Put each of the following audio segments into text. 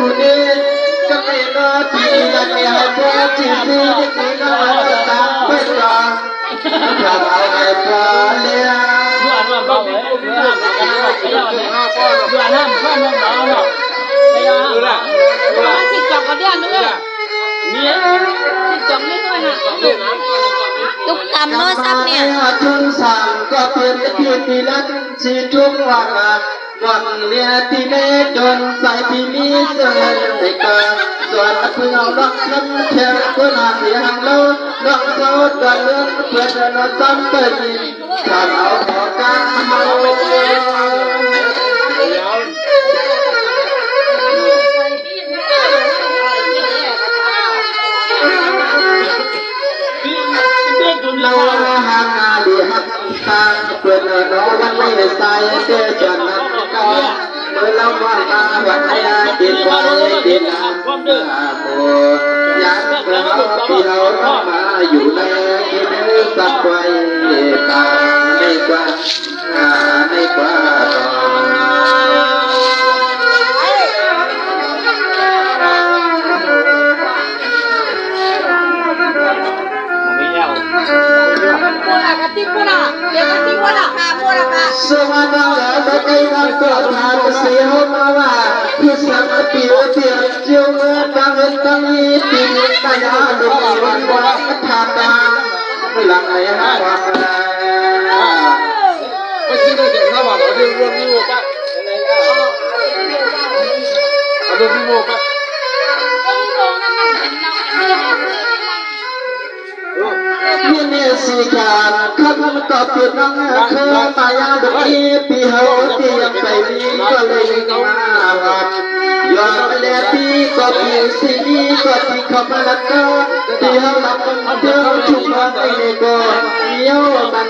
กูนี่ก็ไม่รอที่จะไม่ให้พอที่ที่ที่ก็มาตามไปรอทำเอาให้พอเลี้ยงสิจับกันเดือนนึงสิจับเล่นด้วยนะตุกตำน้อยซับเนี่ยทุนสั่งก็เป็นที่ที่ลักชีทุกวันวันเลียที่เมจนใส่ที่มีเสื้อในกาส่วนเพื่อนรักฉันแค่คนหาเสียงเรารักเขาตัวเรื่องเพื่อนเราซ้ำเติมถ้าเราขอการเมาเราหางาลีหักตาเพื่อนเราวันไม่ใส่เสื้อจนนั้นก็เมื่อเราว่ามาวันไหนกินไว้กินน้ำโบอยากเราที่เราต้องมาอยู่ในกินสักไว้ตาในกว่าในกว่าสวัสดีครับใครทำก็ทำเสียวมาว่าที่สังปีเตียจงตั้งตั้งยี่ปีตายาดูวันวันทาตาหลังไหนฮะไม่คิดว่าจะเข้ามาเอาเรื่องนี้โมป่ะเอาเรื่องนี้โมป่ะมีเนสิการขับก็เปลี่ยนน้องเคยตายาดูปีเฮาที่ยังไปนี้ก็เลยมาวัดยอมแล้วปีก็ปีสีก็ที่ขบลักก็ที่เฮาหลับเที่ยวทุกวันในก่อนเที่ยวมัน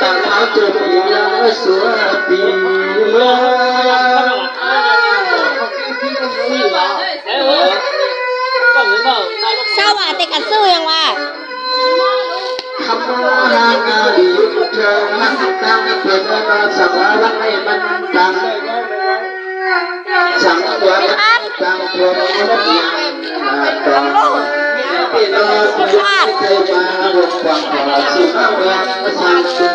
ตั้งเท้าจุดปีแล้วสวยปีเช้าว่าแต่กันซื้อยังว่าทำมาหางานดีเธอมันตั้งเพื่อนมาสังวรให้มันตั้งสังวรตั้งพร้อมต้องที่เราเคยมาบนความขอสุขเมื่อสังสุ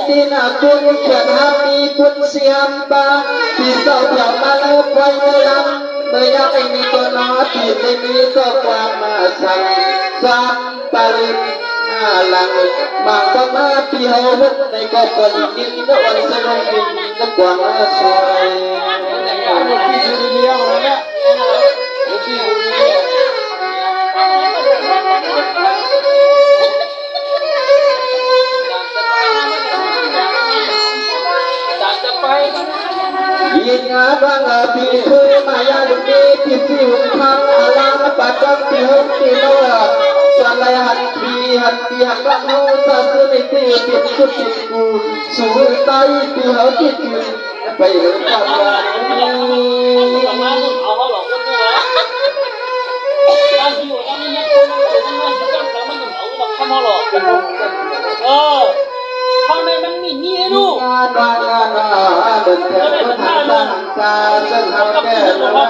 ที่น่าคุณเขียนหามีคุณเสียมบาที่เศร้าอย่ามาเลิกไว้ลำเมื่อยังไม่มีตัวนอที่ไม่มีก็ความมาสั่งซ้ำปริมหลังบางก็มาที่เฮาวุฒในก็คนกินก็วันสนุกกินก็กว่ามาสวยที่สุดเดียวเลยที่ยิงงาบังปีคุยมายาลุกีที่ฟิวพังอาลาปัจจังที่หุ่นที่โลสลายหันปีหักโนสัสนิติติสุติกูสูงใจที่เขาที่ถึงไปเรื่องความรักข้างในมันมีนี่ลูกเดินแถวทางด้านตาเส้นทางแก่แล้วมา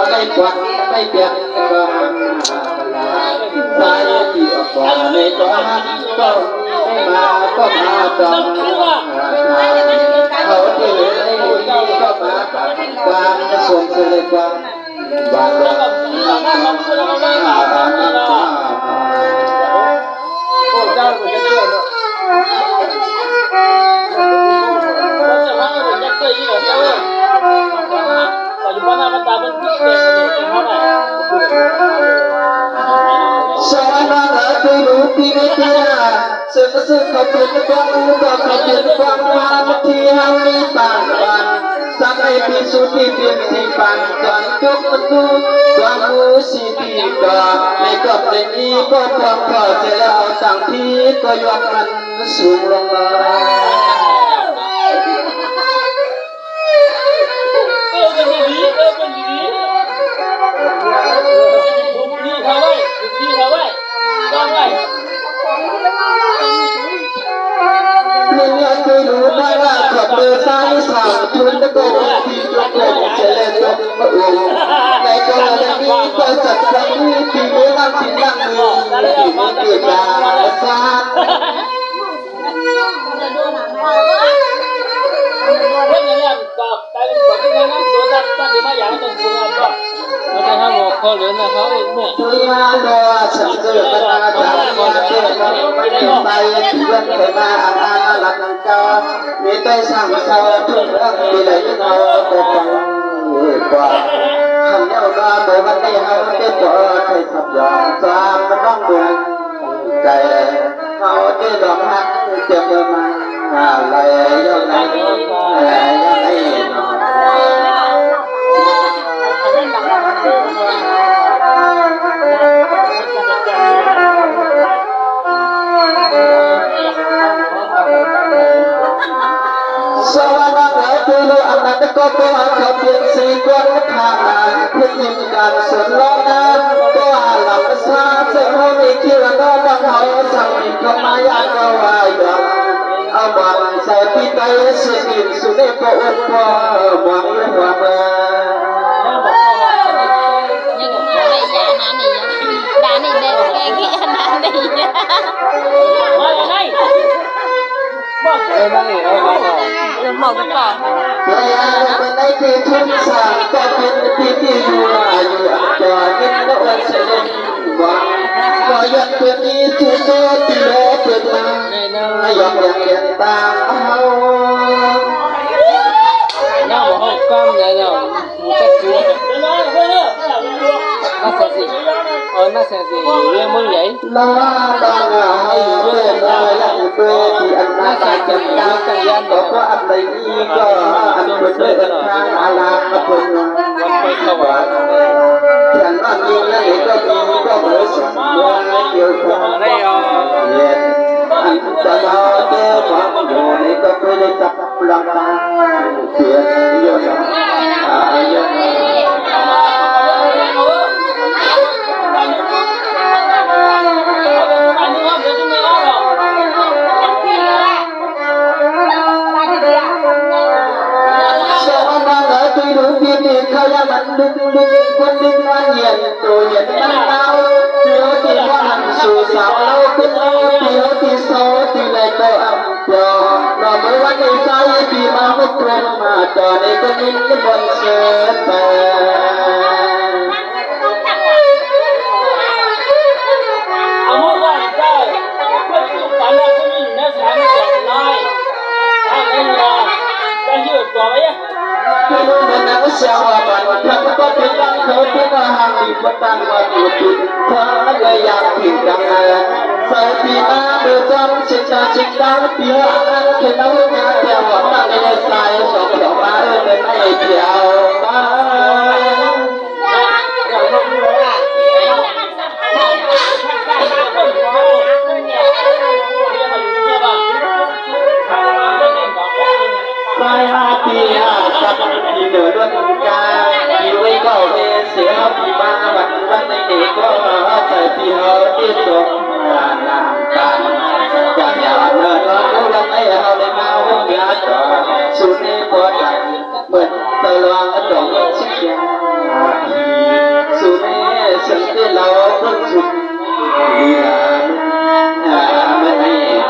ได้กวาดได้เปียกสายที่ออกมาในตัวก็ไม่มาก็มาจองเขาที่เหลือในก็มาปักวางส่งเสด็จวางบางโอ้เจ้าก็จะเชื่อเนาะสวรรค์ละตุลุปีเมตาสึกสึกขบวนความก็ขบวนความมาที่หันมีต่างวันสักไอพิสุทธิเพียงที่ปันกันยกประตูความมูสิทีก็ในกับในนี้ก็ความพอใจแล้วต่างที่ก็ยกมันสูงลงมา mình nhớ tôi đủ đã là khắp bờ sai sàng thôn đã có thì chúng tôi sẽ lên trong mơ này có là đi có sạch sẵn thì mới làm chính năng người thì mới được là xa Cái này là tại vì cái này nó số ta thì mà dạng trong số là có. Nó đang hàng một kho lớn là khó mẹ. tôi đo sẵn rồi ta trả con tiền nó mới nhiều tay chuyện thời mà làm cho vì tôi sang sau thương đi lấy những họ để bằng người qua hẳn nhau ra tôi vẫn đi học tiếp của thầy sắp dọn ra nó mong buồn chạy họ đi đón hát tiếng mơ mà lại yêu này có khẩu tiền sĩ quân thà thiết nhiệmการสนล้อนะก็หลับซาเสียงเขาไม่คิดว่าก็ต้องหอยสั่งก็มายากก็ว่าอย่างเอาบังใส่ปีไตเสียงอิ่มสุดในปอดพอหวังเรื่องว่าเมื่อ đá này đẹp cái đá này Đây này. Đây này, rồi màu cái cỏ bên đây thì thun sáng có bên thì dù là dù cho nên nó vẫn sẽ lên vàng có nhận quyền đi thu số thì nó quyền là dòng nhạc hiện ta hao nó một hộp cam này rồi, một cái chuối. Nó sẽ gì? Nó sẽ gì? Riêng muốn vậy? nó đang hay quên rồi là quê thì anh ta tại chân gian có anh đây đi có anh quên với anh khang làm nó quên Không phải. chẳng có gì nữa để có mới sẵn yêu thương Ở đây anh ta nói cái món đồ này có quên để tập lòng ta chuyện yêu nhau yêu mình đừng quên đừng ngoan hiền rồi hiền bắt tao thiếu thì có hẳn sự sao lâu cứ thiếu thì xấu thì lại có âm cho nó mới quan hệ sai thì mà mất quên mà cho nên có những cái buồn sợ mình đã xeo vào bản thân có thể tăng khởi tiếng hàng thì vẫn tăng vào nhiều chuyện thở gây dạng thì càng sau khi ta đưa con sinh ra sinh đau tiếng ăn thì nấu nhà theo họ ta nên sai sống theo ba ơi bên này theo ba sai hati sắp thì nửa luân ca thì quay cầu về sẽ thì ba vẫn vẫn để có phải thì họ tiếp tục làm cản chẳng nhà nơi nó cũng lần ấy họ lên mau không nhớ cho xuống đi có chẳng mình tờ loang ở trong chiếc xe xuống đi sân đi lâu vẫn sụt đi là mình này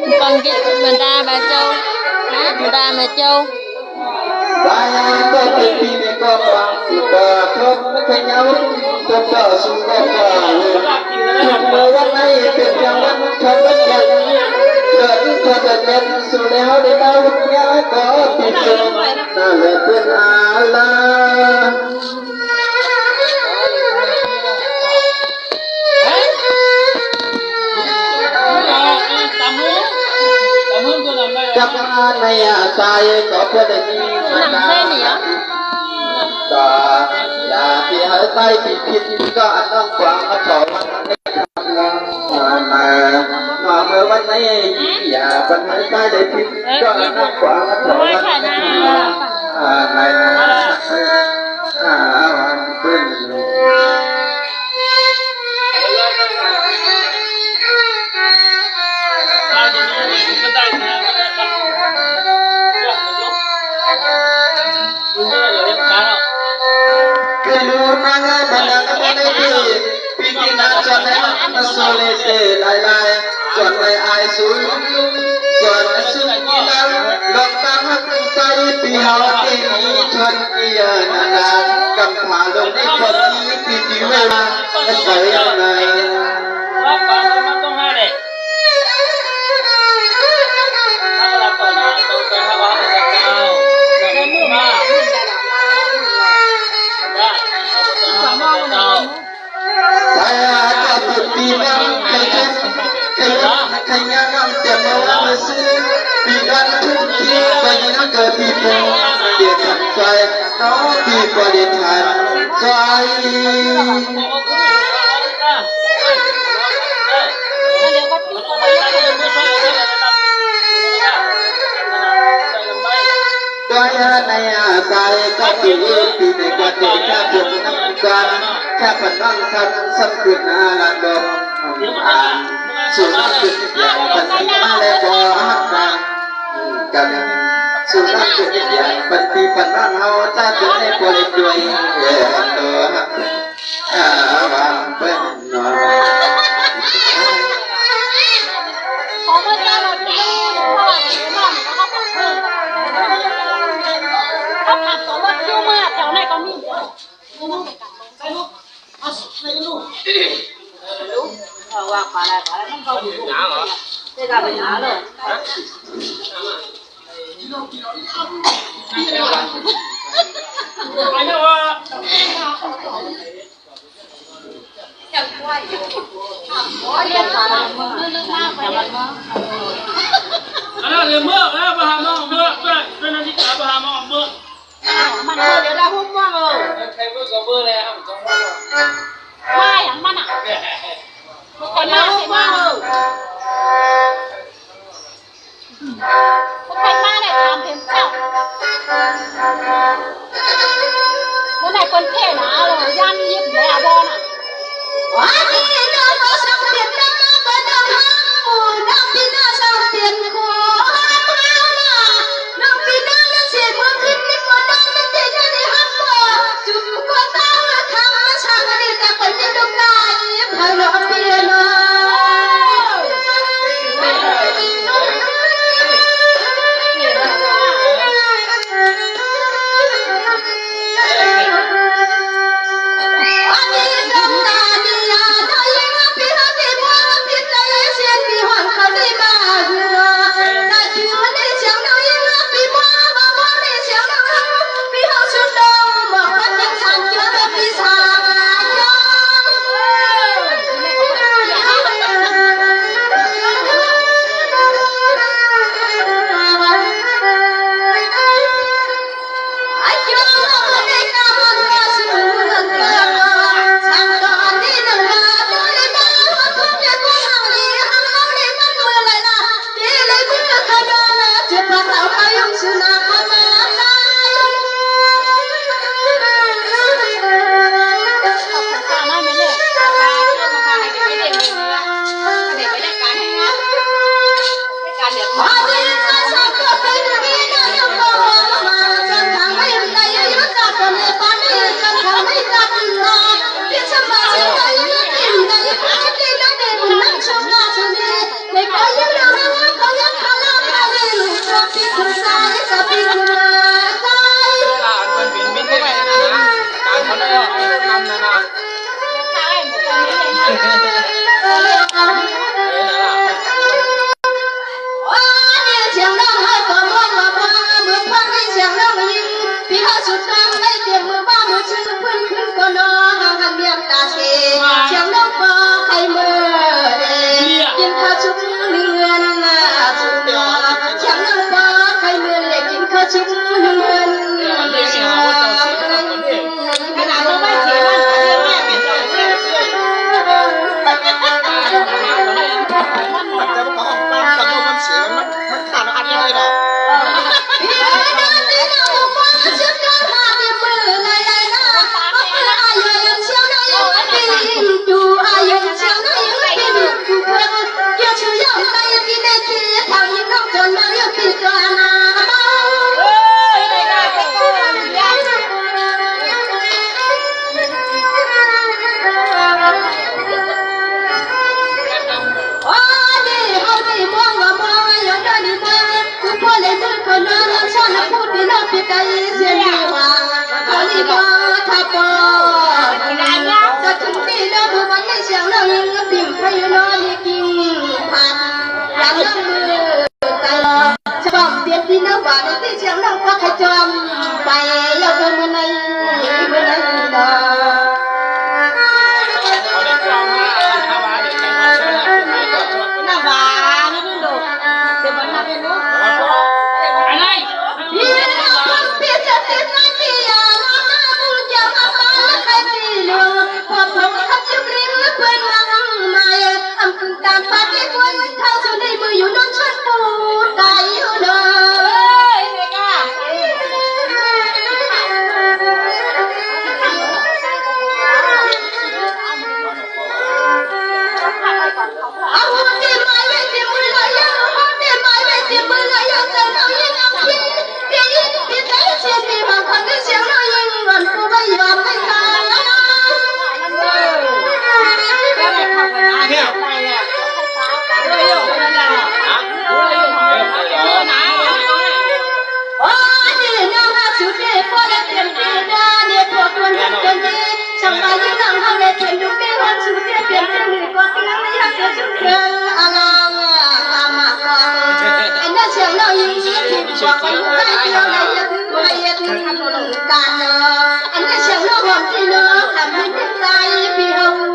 Hãy còn cái mình ta bà châu người ta mà châu Saya có thể tìm có bằng sự cờ không thấy nhau có cờ sự cờ cờ chuyện mơวันnày tiền trongวันkhông bất nhận เกิดก็จะเป็นสุดแล้วได้มาวุ่นวายก็ติดจมนั่นแหละเป็นอะไรจับมาในอาใจก็เพื่อได้มีสัญญาต่ออย่าที่หายใจผิดก็อันต้องความมาขอมันในคำมาเมื่อวันไหนอย่าปัญหาใจได้ผิดก็อันต้องความมาขอมันในวันขึ้นKelunangan banyak meniti, pimpinan cuaca solese lay cuaca ai sul, cuaca sunyilan, lokang hakai pihau kini cuan kia nana, kampalong di kopi piti wala, saya nai. Saya dapat pinang kaya nam tiada mesin pinang tunki kaya kepipu dia tak saya tapi pada tan saya Daya naya saya tapi tidak ketika bernakan kapan angkat sempit alat dok sunat yang penting melepas kan sunat yang penting penang hawa tak boleh jual ya awam benar Wah, parah, kan kau dulu. Tidak benar loh. Ada lemah, ada bahan lemah, ada nanti tak bahan lemah. Mana dia dah humang loh. Kayak gue gambar lah, gambar. Wah, yang mana? Bukan humang loh. Bukan mana làm thêm sao? Bữa nay con thế nào rồi, gian nhiếp mẹ bon à? ใจเสียดีว่าเขาลีบอทับปอจะถึงปีแล้วบุบันไม่เสียงเรายังปิ่มไปนอนกินผ่านอย่างน้ำมือตลอดฉบับเปลี่ยนที่น้ำหวานที่เสียงเราพักให้จอมไปแล้วเดินมาในดอน้ำหวานนี่ดูเดี๋ยวมันมาเป็นนู้นอะไรพี่น้องพี่จะติดไม่พี่ยามาบุญจะมาบ้านใครตีเลือพอผมทำจุกลิ้นเพื่อนมามาทำคุณตามปาที่คนเข้าสู่ในมืออยู่นอนชนปูตายอยู่เด้อเอาหัวตีไม้ไว้ตีมือเลยยังหัวตีไม้ไว้ตีมือเลยยังเจอเรายังเอาคิดพี่ใจเสียดีบางคนก็เสียงเรายังเงินกูไม่ยอมให้ตายโอ้ดีน้องรักสุดที่พอได้เต็มที่ได้เนี่ยพวกคนเกินที่ช่างมายิ่งนั่งเขาได้เต็มดูเป็นวันสุดที่เปลี่ยนเรื่องนี้ก็ที่นั่งไม่อยากเกิดชุดเกินอะไรทำมาก่อนไอ้นั่นเสียงเรายิ่งที่บอกไปอยู่ใกล้เดียวเลยจะถึงไม่จะถึงทำลงกันเนาะไอ้นั่นเสียงเราหอมที่เนาะทำให้เป็นใจพี่เอา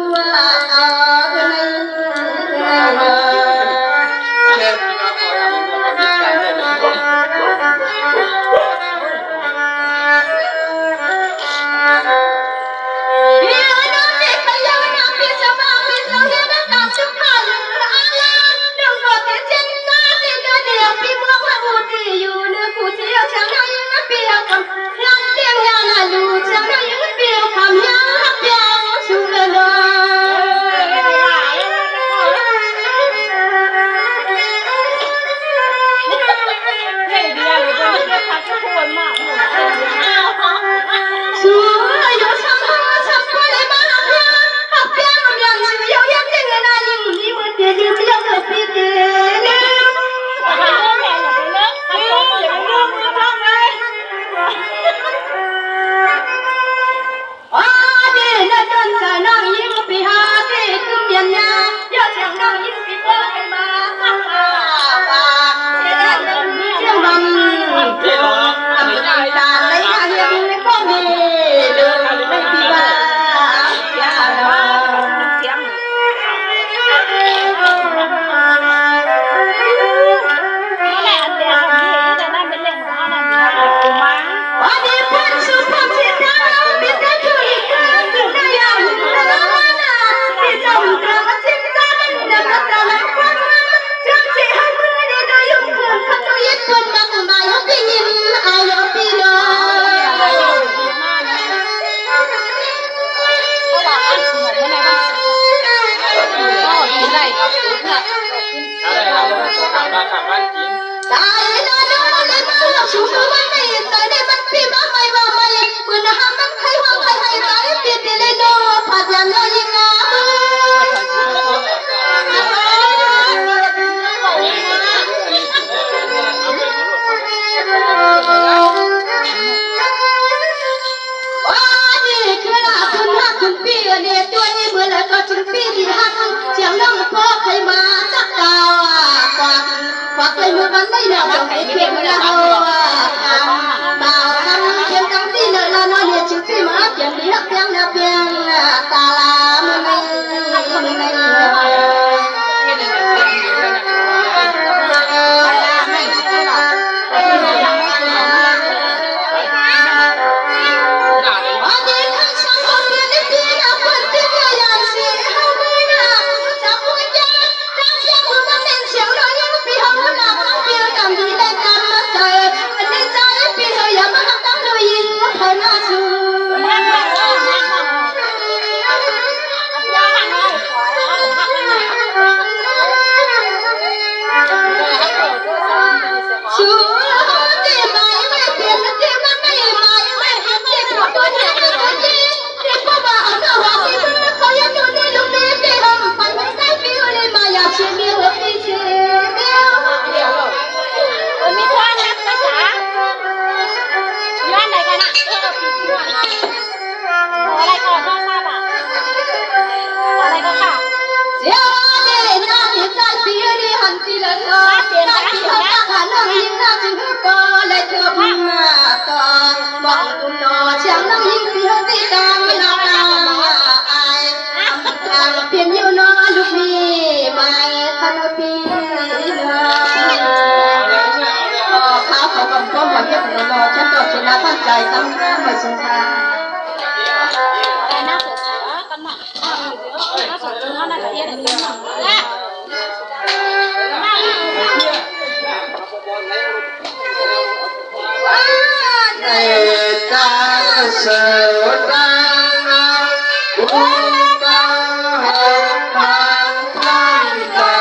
ที่ละก็เปลี่ยนการที่เขาจะผ่านน้องยิงน้ำจึงก็เลยเธอพังมาต่อบอกกุนนอเชียงน้องยิงที่เขาตีตามลาอายทางเพียงอยู่นอลูกมีไม่ทันปีเขาเขากำก้มหัวเย็บหัวนอฉันตอบชนะตั้งใจตั้งหน้าไม่สงสาร ในตาเสือดางอุ้งตาหงทางข้างตา